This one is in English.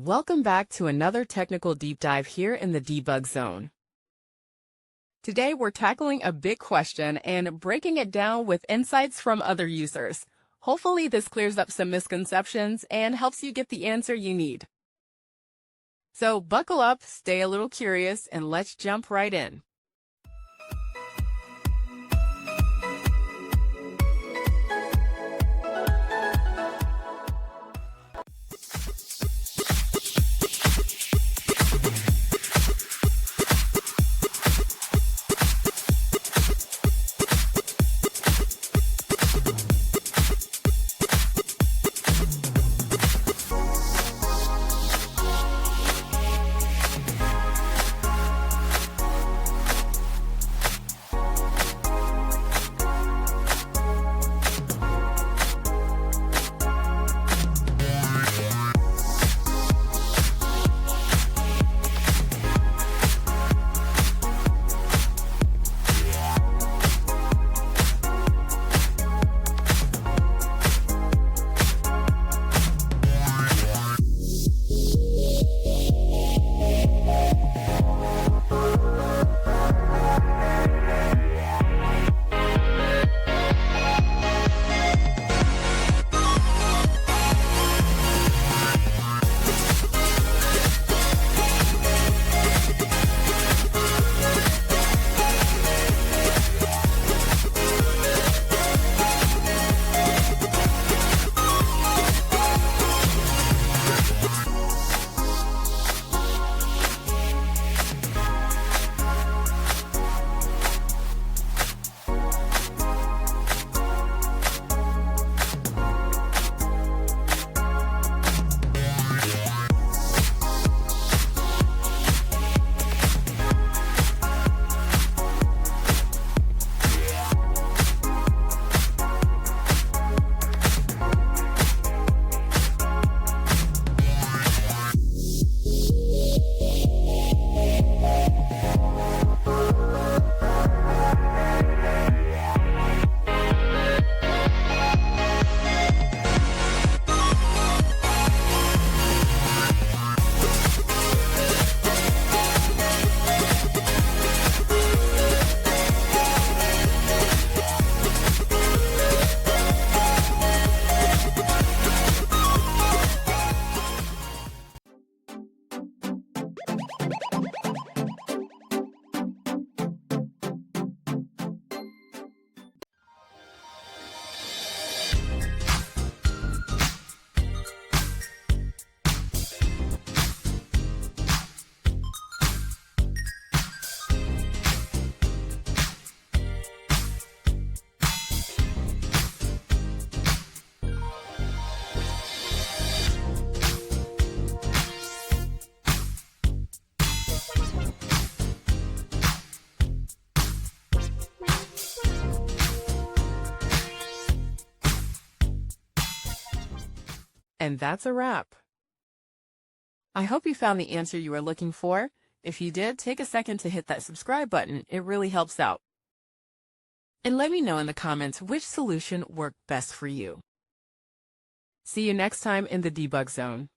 Welcome back to another technical deep dive here in the Debug Zone. Today we're tackling a big question and breaking it down with insights from other users. Hopefully this clears up some misconceptions and helps you get the answer you need. So buckle up, stay a little curious, and let's jump right in. And that's a wrap. I hope you found the answer you were looking for. If you did, take a second to hit that subscribe button. It really helps out. And let me know in the comments which solution worked best for you. See you next time in the Debug Zone.